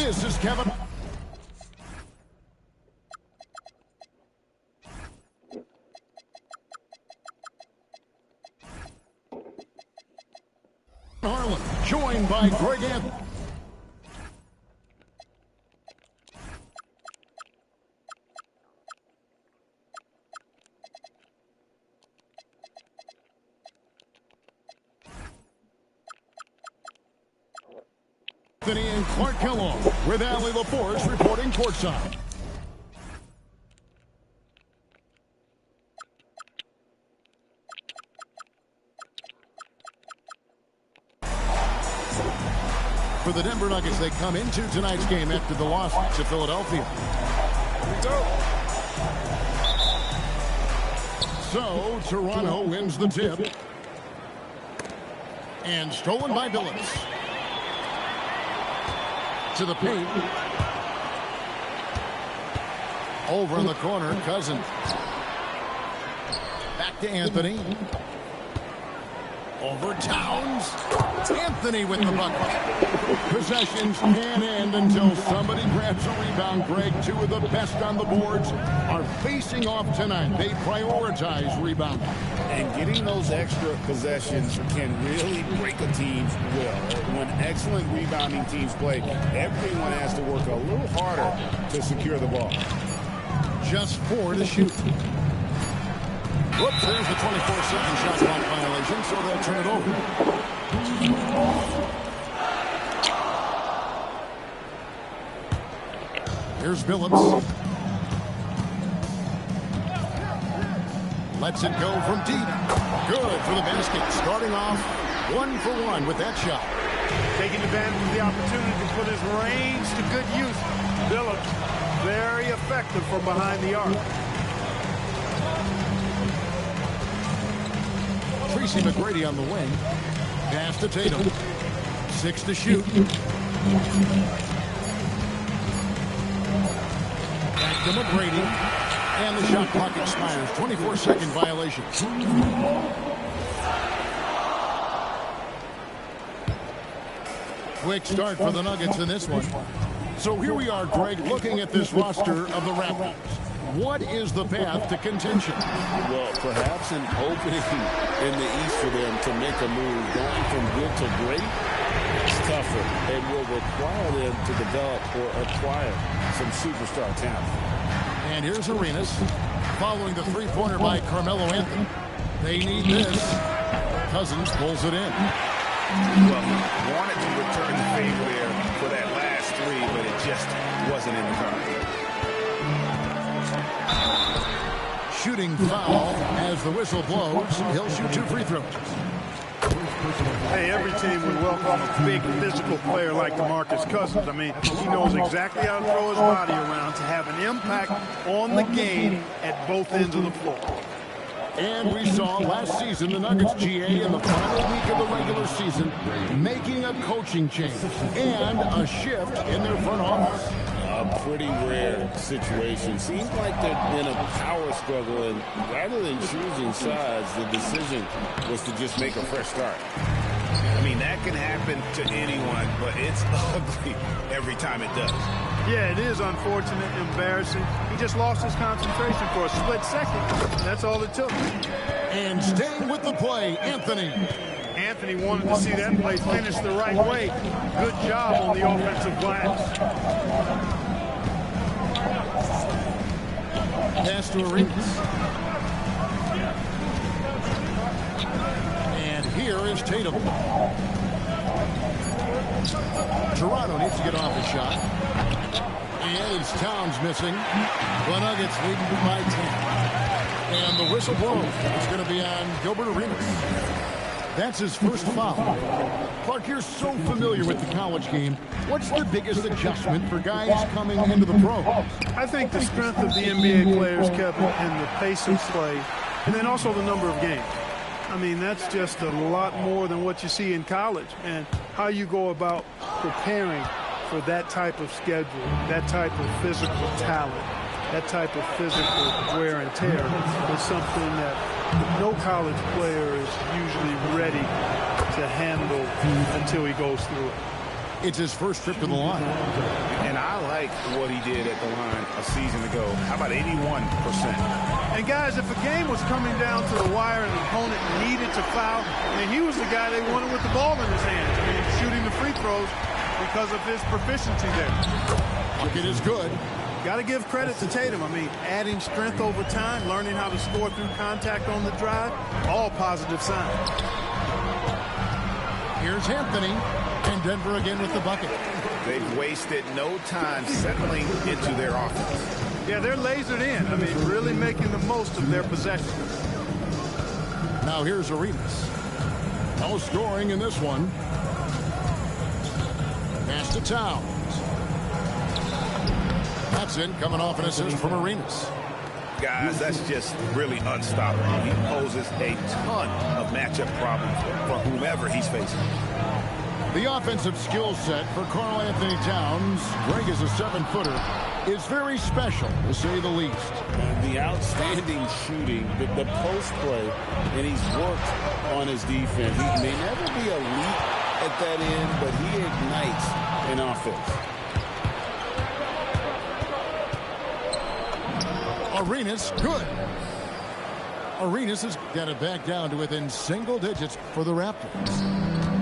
This is Kevin. Harlan, joined by Greg Anthony. Anthony and Clark Kellogg with Allie LaForce reporting courtside. For the Denver Nuggets, they come into tonight's game after the loss to Philadelphia. So, Toronto wins the tip. And stolen by Billups. To the paint. Over in the corner, Cousins. Back to Anthony. Over Towns. Anthony with the bucket. Possessions can't end until somebody grabs a rebound. Greg, two of the best on the boards are facing off tonight. They prioritize rebounding. And getting those extra possessions can really break a team's will. When excellent rebounding teams play, everyone has to work a little harder to secure the ball. Just 4 to shoot. Whoops, there's the 24-second shot clock violation, so they'll turn it over. Here's Billups. Lets it go from deep. Good for the basket. Starting off 1 for 1 with that shot. Taking advantage of the opportunity to put his range to good use. Billups, very effective from behind the arc. Tracy McGrady on the wing. Pass to Tatum. 6 to shoot. Back to McGrady. And the shot clock expires. 24-second violation. Quick start for the Nuggets in this one. So here we are, Greg, looking at this roster of the Raptors. What is the path to contention? Well, perhaps an opening in the East for them to make a move. Going from good to great is tougher and will require them to develop or acquire some superstar talent. And here's Arenas following the three-pointer by Carmelo Anthony. They need this. Cousins pulls it in. Well, wanted to return the favor there for that last three, but it just wasn't in the cards. Shooting foul as the whistle blows. He'll shoot 2 free throws. Hey, every team would welcome a big physical player like DeMarcus Cousins. I mean, he knows exactly how to throw his body around to have an impact on the game at both ends of the floor. And we saw last season the Nuggets GA in the final week of the regular season making a coaching change and a shift in their front office. A pretty rare situation. Seems like they've been a power struggle, and rather than choosing sides, the decision was to just make a fresh start. I mean, that can happen to anyone, but it's ugly every time it does. Yeah, it is unfortunate, embarrassing. He just lost his concentration for a split second. That's all it took. And staying with the play, Anthony. Anthony wanted to see that play finish the right way. Good job on the offensive glass. Pass to Arenas. And here is Tatum. Toronto needs to get off the shot. And it's Towns missing. The Nuggets leading by 10. And the whistle blows. It's going to be on Gilbert Arenas. That's his first foul. Clark, you're so familiar with the college game. What's the biggest adjustment for guys coming into the pros? I think the strength of the NBA players, Kevin, and the pace of play, and then also the number of games. I mean, that's just a lot more than what you see in college, and how you go about preparing for that type of schedule, that type of physical talent, that type of physical wear and tear is something that no college player is usually ready to handle until he goes through it. It's his first trip to the line. And I like what he did at the line a season ago. How about 81%? And guys, if a game was coming down to the wire and the opponent needed to foul, then he was the guy they wanted with the ball in his hands. I mean, shooting the free throws because of his proficiency there. Bucket is good. Got to give credit to Tatum. I mean, adding strength over time, learning how to score through contact on the drive, all positive signs. Here's Anthony, and Denver again with the bucket. They've wasted no time settling into their offense. Yeah, they're lasered in. I mean, really making the most of their possession. Now here's Arenas. No scoring in this one. Pass to Towns. That's in, coming off an assist from Arenas. Guys, that's just really unstoppable. He poses a ton of matchup problems for whomever he's facing. The offensive skill set for Karl Anthony Towns, Greg is a 7-footer, is very special, to say the least. The outstanding shooting, the post play, and he's worked on his defense. He may never be elite at that end, but he ignites an offense. Arenas, good. Arenas has got it back down to within single digits for the Raptors.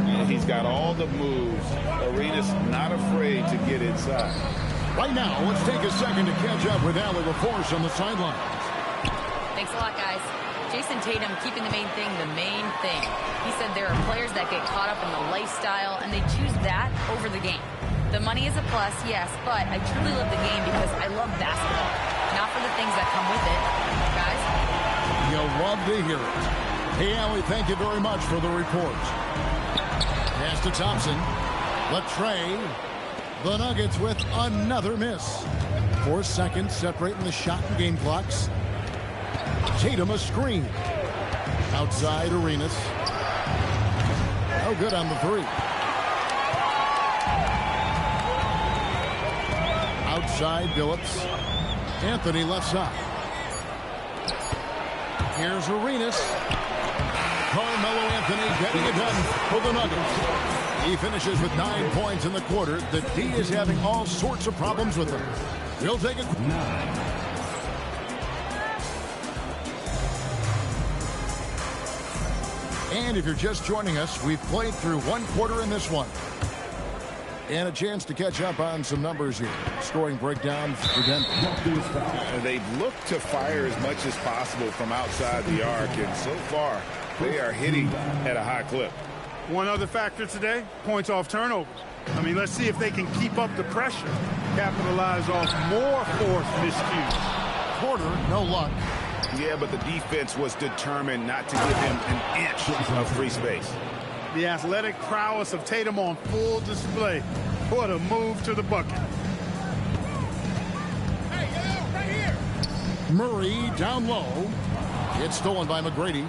And he's got all the moves. Arenas not afraid to get inside. Right now, let's take a second to catch up with Allie LaForce on the sidelines. Thanks a lot, guys. Jason Tatum keeping the main thing. He said there are players that get caught up in the lifestyle, and they choose that over the game. The money is a plus, yes, but I truly love the game because I love basketball, not for the things that come with it. Guys? You'll love to hear it. Hey, Allie, thank you very much for the report. Pass to Thompson. Latrey. The Nuggets with another miss. 4 seconds separating the shot and game clocks. Tatum a screen. Outside Arenas. No good on the three. Outside Billups. Anthony left side. Here's Arenas. Carmelo Anthony getting it done for the Nuggets. He finishes with 9 points in the quarter. The D is having all sorts of problems with him. We'll take it. And if you're just joining us, we've played through 1 quarter in this one. And a chance to catch up on some numbers here. Scoring breakdown for Denver. They've looked to fire as much as possible from outside the arc, and so far, they are hitting at a high clip. One other factor today, points off turnovers. I mean, let's see if they can keep up the pressure, capitalize off more forced miscues. Porter, no luck. Yeah, but the defense was determined not to give him an inch of free space. The athletic prowess of Tatum on full display. What a move to the bucket. Hey, right here. Murray down low. It's stolen by McGrady.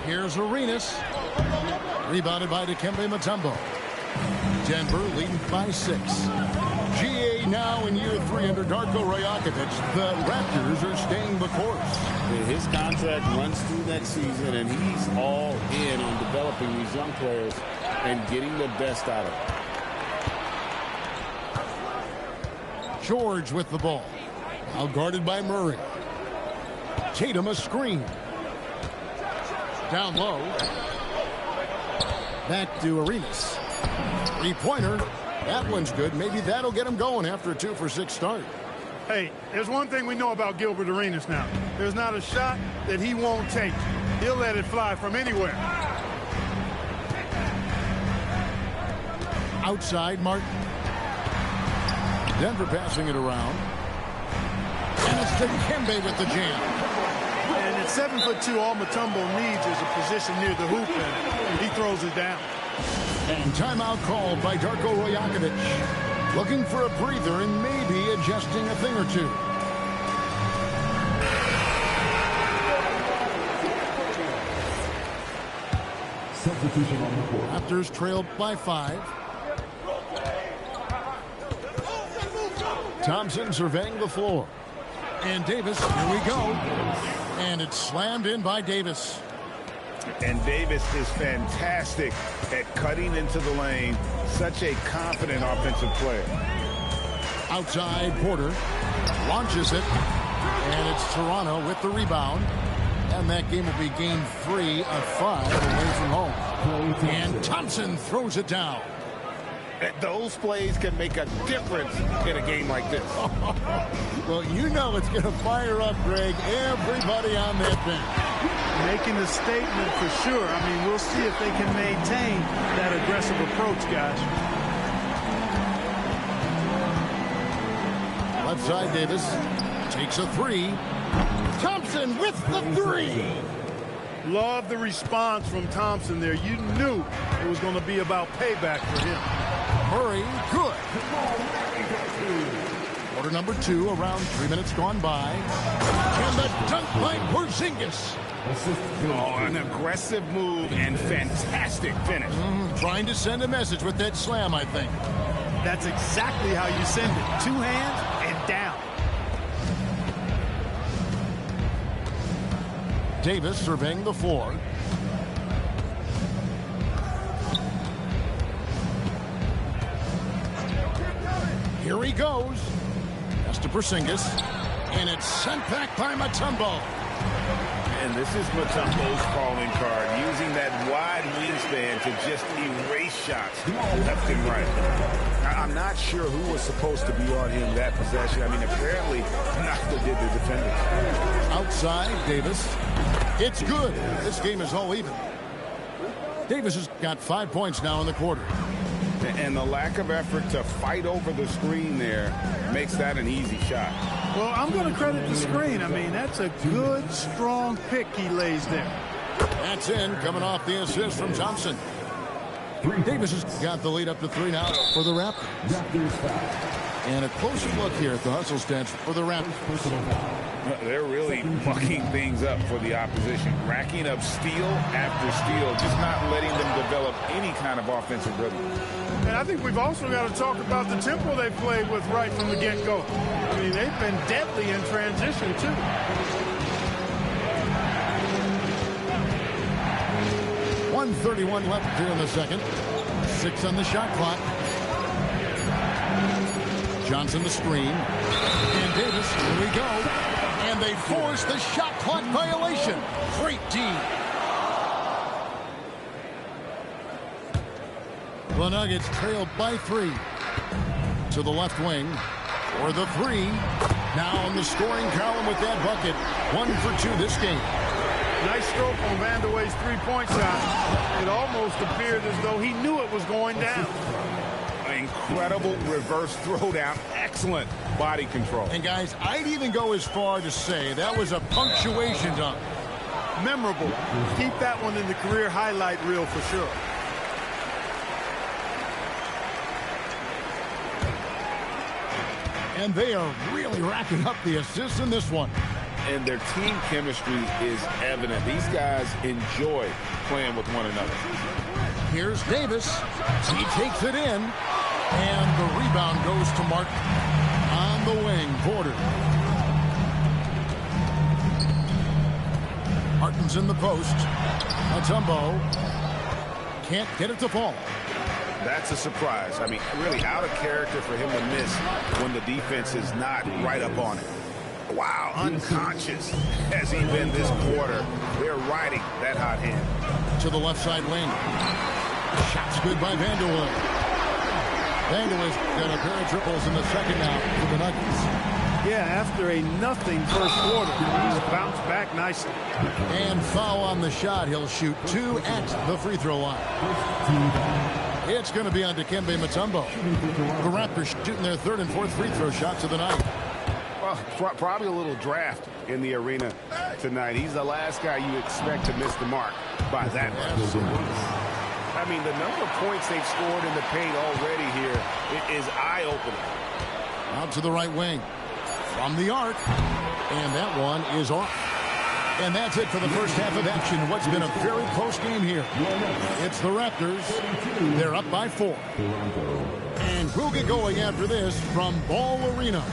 Here's Arenas. Rebounded by Dikembe Mutombo. Denver leading by 6. GA now in year 3 under Darko Rajakovic. The Raptors are staying the course. His contract runs through next season, and he's all in on developing these young players and getting the best out of them. George with the ball. Now guarded by Murray. Tatum a screen. Down low. Back to Arenas. 3-pointer. That one's good. Maybe that'll get him going after a 2-for-6 start. Hey, there's one thing we know about Gilbert Arenas now. There's not a shot that he won't take. He'll let it fly from anywhere. Outside Martin. Denver passing it around. And it's Dikembe with the jam. And at 7'2", all Mutombo needs is a position near the hoop, and he throws it down. And timeout called by Darko Rajakovic. Looking for a breather and maybe adjusting a thing or two. Substitution on the court. Raptors trailed by 5. Thompson surveying the floor. And Davis, here we go. And it's slammed in by Davis. And Davis is fantastic at cutting into the lane. Such a confident offensive player. Outside, Porter launches it, and it's Toronto with the rebound. And that game will be game 3 of 5 away from home. And Thompson throws it down. Those plays can make a difference in a game like this. Well, you know it's going to fire up, Greg, everybody on that bench. Making the statement for sure. I mean, we'll see if they can maintain that aggressive approach, guys. Left side, Davis takes a 3. Thompson with the 3. Love the response from Thompson there. You knew it was going to be about payback for him. Murray, good. Quarter number 2, around 3 minutes gone by. And the dunk by Porzingis. Oh, an aggressive move and fantastic finish. Trying to send a message with that slam, I think. That's exactly how you send it. 2 hands and down. Davis surveying the floor. Here he goes. Pass to Porzingis. And it's sent back by Mutombo. And this is Mutombo's calling card, using that wide wingspan to just erase shots left and right. I'm not sure who was supposed to be on him that possession. I mean, apparently neither did the defender. Outside, Davis. It's good. This game is all even. Davis has got 5 points now in the quarter. And the lack of effort to fight over the screen there makes that an easy shot. Well, I'm going to credit the screen. I mean, that's a good, strong pick he lays there. That's in, coming off the assist from Thompson. Davis has got the lead up to 3 now for the Raptors. And a closer look here at the hustle stats for the Raptors. They're really mucking things up for the opposition, racking up steal after steal, just not letting them develop any kind of offensive rhythm. And I think we've also got to talk about the tempo they played with right from the get-go. I mean, they've been deadly in transition, too. .131 left here in the second. 6 on the shot clock. Johnson the screen. And Davis, here we go. And they force the shot clock violation. Great D. The Nuggets trail by 3. To the left wing. For the 3. Now on the scoring column with that bucket. 1 for 2 this game. Nice stroke on Vandeweghe's three-point shot. It almost appeared as though he knew it was going down. Incredible reverse throwdown. Excellent body control. And guys, I'd even go as far to say that was a punctuation dunk. Memorable. Keep that one in the career highlight reel for sure. And they are really racking up the assists in this one. And their team chemistry is evident. These guys enjoy playing with one another. Here's Davis. He takes it in. And the rebound goes to Martin. On the wing, Porter. Martin's in the post. Mutombo can't get it to fall. That's a surprise. I mean, really out of character for him to miss when the defense is not right up on it. Wow, unconscious has he been this quarter. They're riding that hot hand. To the left side lane. Shot's good by Vanderwood. Vanderwood's got a pair of triples in the second now for the Nuggets. Yeah, after a nothing first quarter, he's bounced back nicely. And foul on the shot. He'll shoot 2 at the free throw line. It's going to be on Dikembe Mutombo. The Raptors shooting their 3rd and 4th free throw shots of the night. Well, probably a little draft in the arena tonight. He's the last guy you expect to miss the mark by that much. I mean, the number of points they've scored in the paint already here is eye-opening. Out to the right wing. From the arc. And that one is off. And that's it for the first half of action. What's been a very close game here. It's the Raptors. They're up by 4. And we'll get going after this from Ball Arena.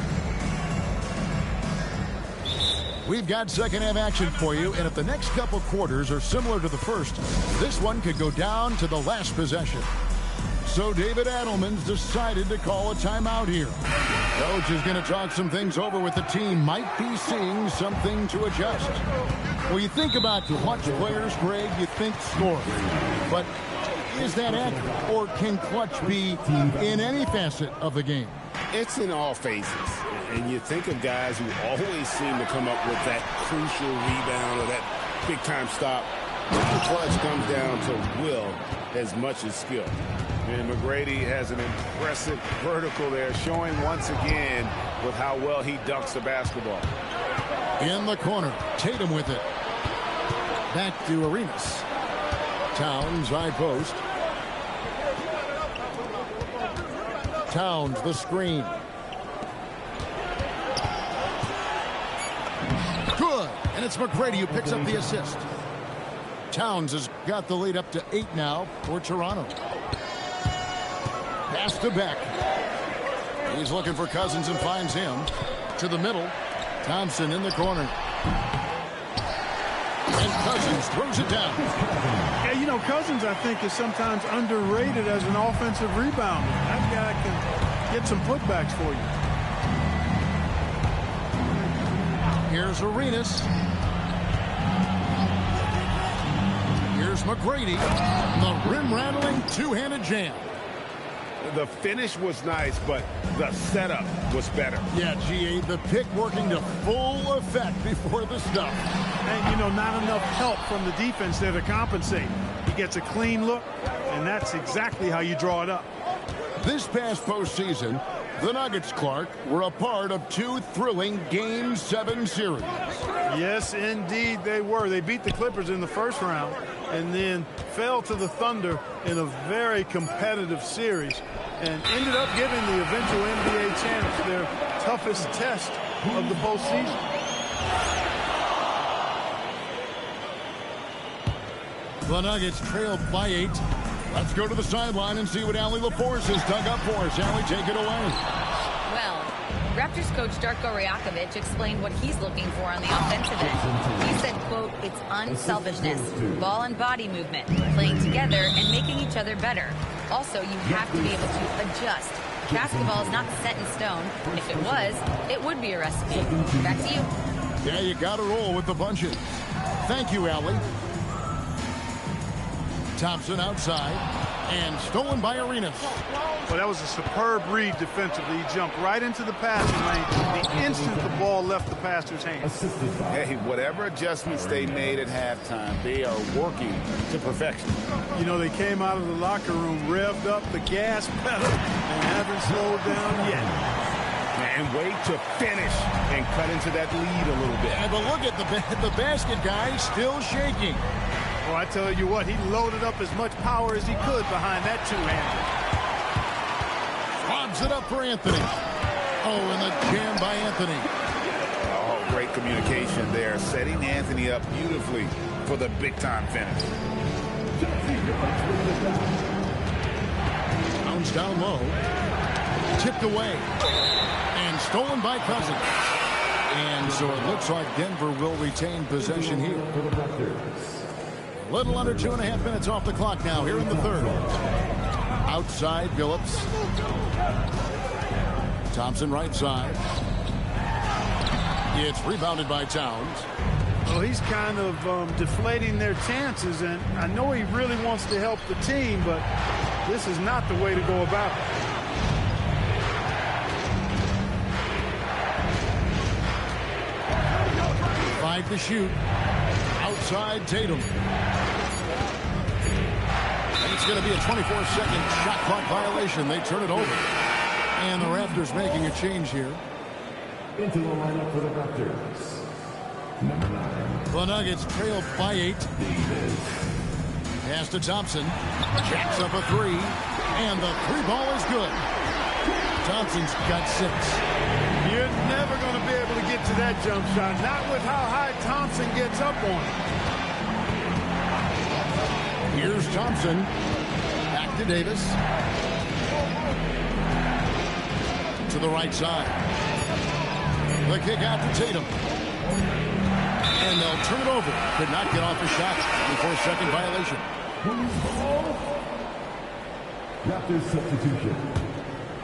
We've got second half action for you, and if the next couple quarters are similar to the first, this one could go down to the last possession. So David Adelman's decided to call a timeout here. Coach is going to talk some things over with the team. Might be seeing something to adjust. Well, you think about clutch players, Greg, you think score. But is that accurate? Or can clutch be in any facet of the game? It's in all phases. And you think of guys who always seem to come up with that crucial rebound or that big-time stop. The clutch comes down to will as much as skill. And McGrady has an impressive vertical there, showing once again with how well he dunks the basketball. In the corner, Tatum with it. Back to Arenas. Towns, high post. Towns, the screen. Good. And it's McGrady who picks up the assist. Towns has got the lead up to 8 now for Toronto. Pass to Beck. He's looking for Cousins and finds him. To the middle. Thompson in the corner. And Cousins throws it down. Yeah, you know, Cousins, I think, is sometimes underrated as an offensive rebounder. That guy can get some putbacks for you. Here's Arenas. Here's McGrady. The rim-rattling two-handed jam. The finish was nice, but the setup was better. Yeah, GA, the pick working to full effect before the stuff. And, you know, not enough help from the defense there to compensate. He gets a clean look, and that's exactly how you draw it up. This past postseason, the Nuggets, Clark, were a part of 2 thrilling Game 7 series. Yes, indeed they were. They beat the Clippers in the first round and then fell to the Thunder in a very competitive series and ended up giving the eventual NBA champs their toughest test of the postseason. The Nuggets trailed by 8. Let's go to the sideline and see what Allie LaForce has dug up for us. Allie, take it away. Well, Raptors coach Darko Rajakovic explained what he's looking for on the offensive end. He said, quote, it's unselfishness, ball and body movement, playing together and making each other better. Also, you have to be able to adjust. Basketball is not set in stone. If it was, it would be a recipe. Back to you. Yeah, you got to roll with the punches. Thank you, Allie. Thompson outside and stolen by Arenas. Well, that was a superb read defensively. He jumped right into the passing lane the instant the ball left the passer's hands. Hey, whatever adjustments they made at halftime, they are working to perfection. You know, they came out of the locker room, revved up the gas pedal, and haven't slowed down yet. And wait to finish and cut into that lead a little bit. And but look at the basket guy still shaking. Well, I tell you what, he loaded up as much power as he could behind that two-hander. Lobs it up for Anthony. Oh, and the jam by Anthony. Oh, great communication there, setting Anthony up beautifully for the big-time finish. Bounce down low. Tipped away. And stolen by Cousins. And so it looks like Denver will retain possession here. Little under 2.5 minutes off the clock now here in the third. Outside, Phillips. Thompson right side. It's rebounded by Towns. Well, he's kind of deflating their chances, and I know he really wants to help the team, but this is not the way to go about it. Five to shoot. Outside Tatum. And it's going to be a 24-second shot clock violation. They turn it over. And the Raptors making a change here. Into the lineup for the Raptors. Number 9. The Nuggets trail by 8. Pass to Thompson. Jacks up a 3. And the 3 ball is good. Thompson's got 6. You're never going to be able to get to that jump shot, not with how high Thompson gets up on it. Here's Thompson. Back to Davis. To the right side. The kick out to Tatum. And they'll turn it over. Could not get off a shot before a second violation. Raptors substitution.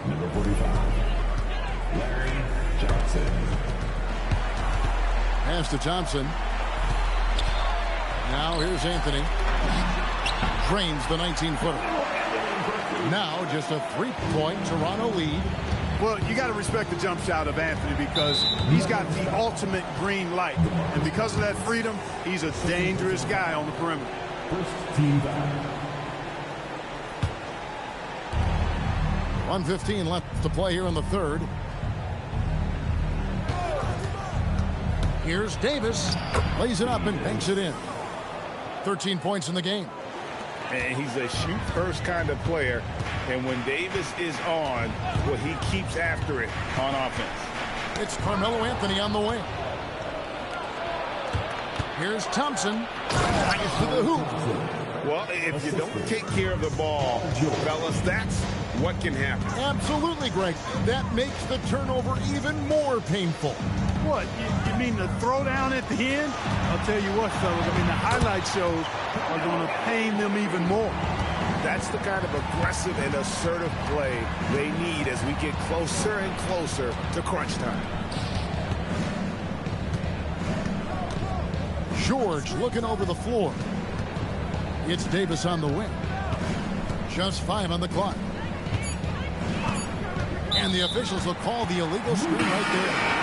Number 45. Larry Johnson. Pass to Thompson. Now here's Anthony. Drains the 19-footer. Now just a 3-point Toronto lead. Well, you got to respect the jump shot of Anthony because he's got the ultimate green light. And because of that freedom, he's a dangerous guy on the perimeter. First team foul. 1:15 left to play here in the third. Here's Davis. Lays it up and banks it in. 13 points in the game. And he's a shoot-first kind of player. And when Davis is on, well, he keeps after it on offense. It's Carmelo Anthony on the wing. Here's Thompson. Ties to the hoop. Well, if you don't take care of the ball, fellas, that's what can happen. Absolutely, Greg. That makes the turnover even more painful. What? You mean the throwdown at the end? I'll tell you what, fellas. I mean, the highlight shows are going to pain them even more. That's the kind of aggressive and assertive play they need as we get closer and closer to crunch time. George looking over the floor. It's Davis on the wing. Just 5 on the clock. And the officials will call the illegal screen right there.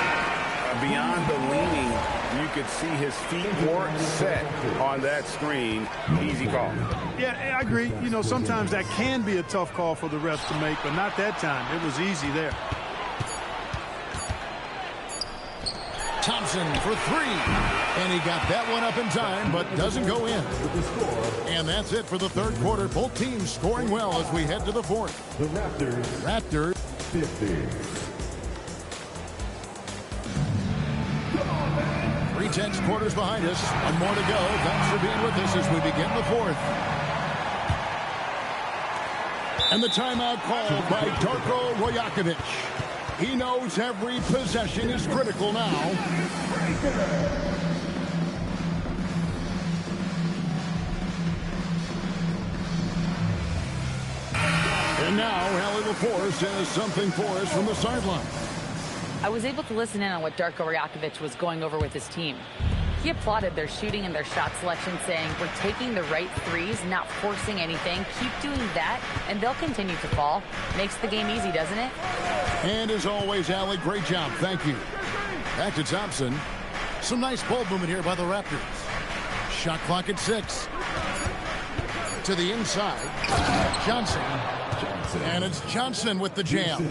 Beyond the leaning, you could see his feet weren't set on that screen. Easy call. Yeah, I agree. You know, sometimes that can be a tough call for the refs to make, but not that time. It was easy there. Thompson for 3. And he got that one up in time, but doesn't go in. And that's it for the third quarter. Both teams scoring well as we head to the fourth. The Raptors 50. 3 quarters behind us. One more to go. Thanks for being with us as we begin the fourth. And the timeout called by Darko Rajakovic. He knows every possession is critical now. And now, Allie LaForce has something for us from the sideline. I was able to listen in on what Darko Rajakovic was going over with his team. He applauded their shooting and their shot selection, saying, we're taking the right threes, not forcing anything. Keep doing that, and they'll continue to fall. Makes the game easy, doesn't it? And as always, Allie, great job. Thank you. Back to Thompson. Some nice ball movement here by the Raptors. Shot clock at 6. To the inside. Johnson. And it's Johnson with the jam.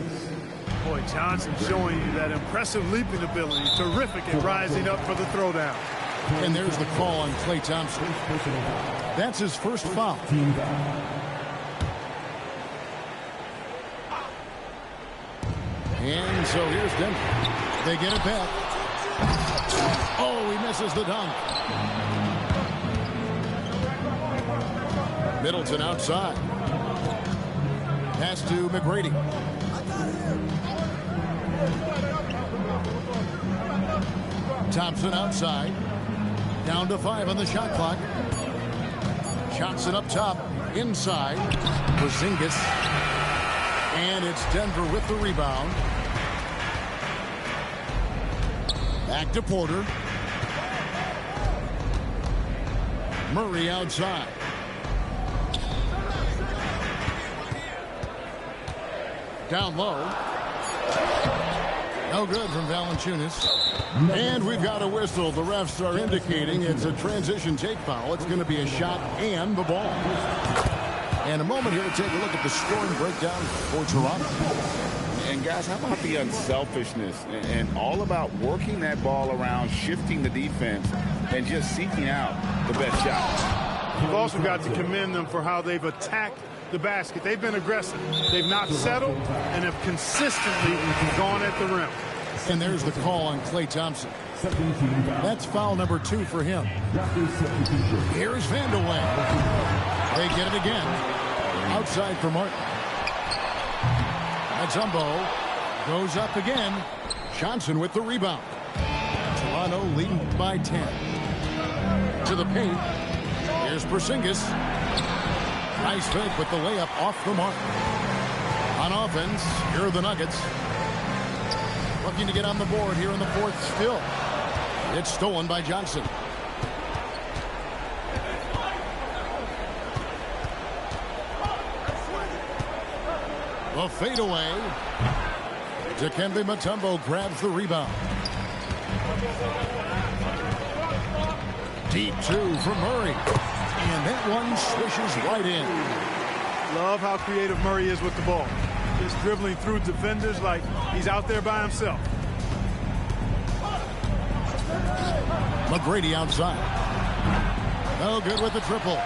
Boy, Johnson showing you that impressive leaping ability. Terrific at rising up for the throwdown. And there's the call on Klay Thompson. That's his first foul. And so here's Denver. They get it back. Oh, he misses the dunk. Middleton outside. Pass to McGrady. Thompson outside. Down to 5 on the shot clock. Johnson up top. Inside. Porzingis. And it's Denver with the rebound. Back to Porter. Murray outside. Down low. No good from Valanciunas. And we've got a whistle. The refs are indicating it's a transition take foul. It's going to be a shot and the ball. And a moment here to take a look at the scoring breakdown for Toronto. And guys, how about the unselfishness and all about working that ball around, shifting the defense, and just seeking out the best shot. You've also got to commend them for how they've attacked the basket. They've been aggressive. They've not settled and have consistently gone at the rim. And there's the call on Klay Thompson. That's foul number 2 for him. Here's Vandeweghe. They get it again. Outside for Martin. Zumbo goes up again. Johnson with the rebound. Toronto leading by 10. To the paint. Here's Porzingis. Nice fake with the layup off the mark. On offense, here are the Nuggets. Looking to get on the board here in the fourth still. It's stolen by Johnson. The fadeaway. Dikembe Mutombo grabs the rebound. Deep two from Murray. And that one swishes right in. Love how creative Murray is with the ball. Just dribbling through defenders like he's out there by himself. McGrady outside. No good with the triple.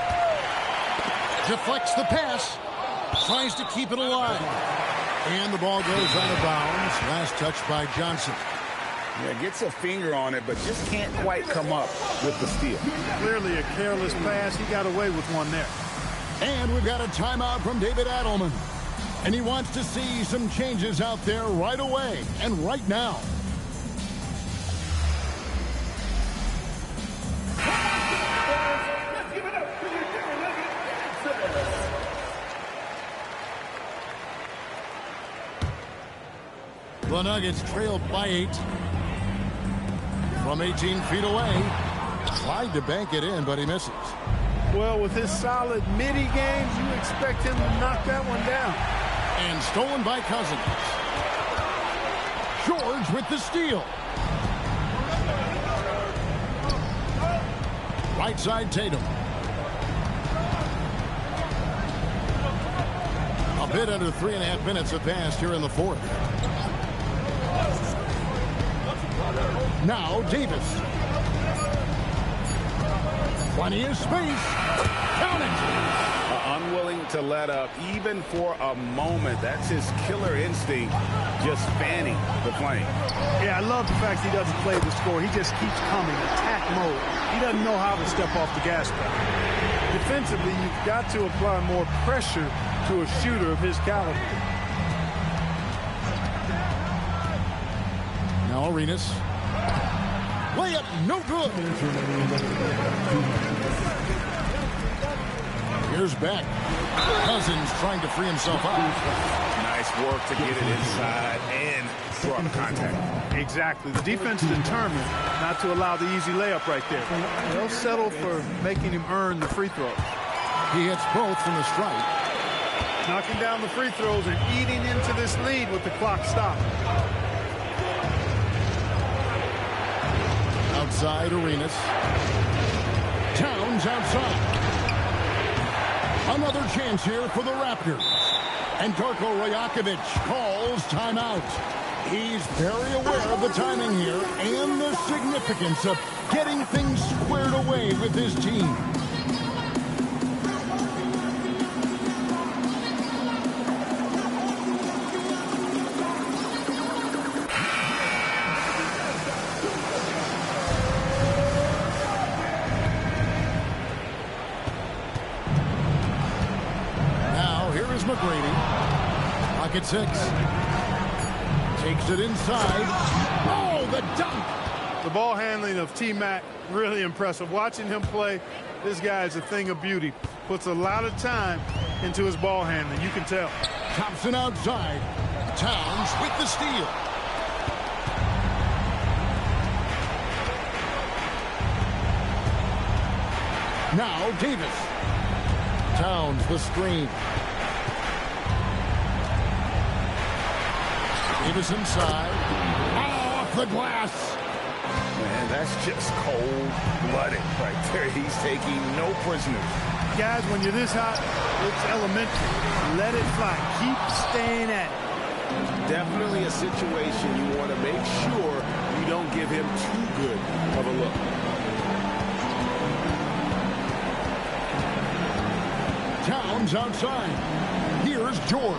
Deflects the pass. Tries to keep it alive. And the ball goes out of bounds. Last touch by Johnson. Yeah, gets a finger on it, but just can't quite come up with the steal. Clearly a careless pass. He got away with one there. And we've got a timeout from David Adelman. And he wants to see some changes out there right away and right now. The Nuggets trailed by 8. From 18 feet away. Tried to bank it in, but he misses. Well, with his solid midi games, you expect him to knock that one down. And stolen by Cousins. George with the steal. Right side Tatum. A bit under 3.5 minutes have passed here in the fourth. Now Davis. Plenty of space. Count it. Unwilling to let up even for a moment. That's his killer instinct, just fanning the flame. Yeah, I love the fact he doesn't play the score. He just keeps coming, attack mode. He doesn't know how to step off the gas pedal. Defensively, you've got to apply more pressure to a shooter of his caliber. Now Arenas. Layup, no good. Here's Beck. Cousins trying to free himself up. Nice work to get it inside and draw the contact. Exactly. The defense determined not to allow the easy layup right there. They'll settle for making him earn the free throws. He hits both from the strike. Knocking down the free throws and eating into this lead with the clock stopped. Outside Arenas. Towns outside. Another chance here for the Raptors. And Darko Rajakovic calls timeout. He's very aware of the timing here and the significance of getting things squared away with his team. McGrady. Pocket 6. Takes it inside. Oh, the dunk! The ball handling of T-Mac, really impressive. Watching him play, this guy is a thing of beauty. Puts a lot of time into his ball handling. You can tell. Thompson outside. Towns with the steal. Now Davis. Towns the screen. Davis inside. Off the glass. Man, that's just cold-blooded right there. He's taking no prisoners. Guys, when you're this hot, it's elementary. Let it fly. Keep staying at it. Definitely a situation you want to make sure you don't give him too good of a look. Towns outside. Here's George.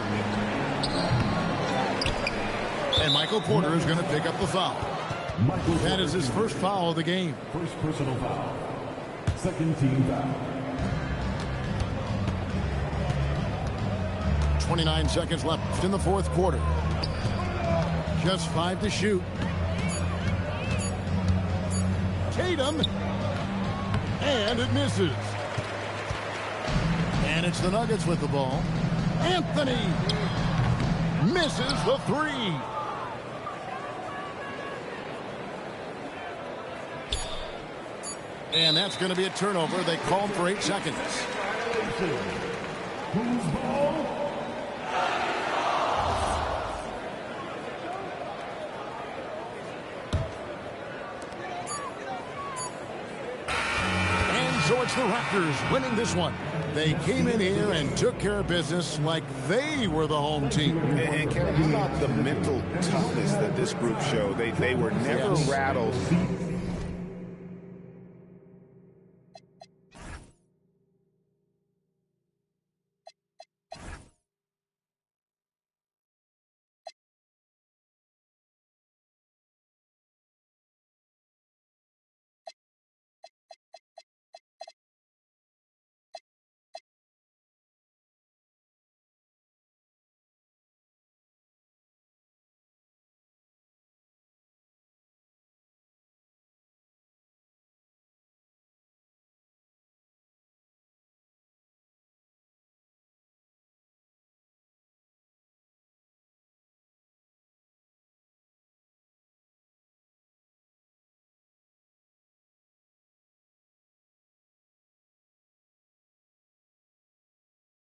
And Michael Porter is going to pick up the foul. That is his first foul of the game. First personal foul. Second team foul. 29 seconds left in the fourth quarter. Just 5 to shoot. Tatum. And it misses. And it's the Nuggets with the ball. Anthony misses the three. And that's going to be a turnover. They called for 8 seconds. Who's ball? And so it's the Raptors winning this one. They came in here and took care of business like they were the home team. And Kevin, how about the mental toughness that this group showed? They were never rattled.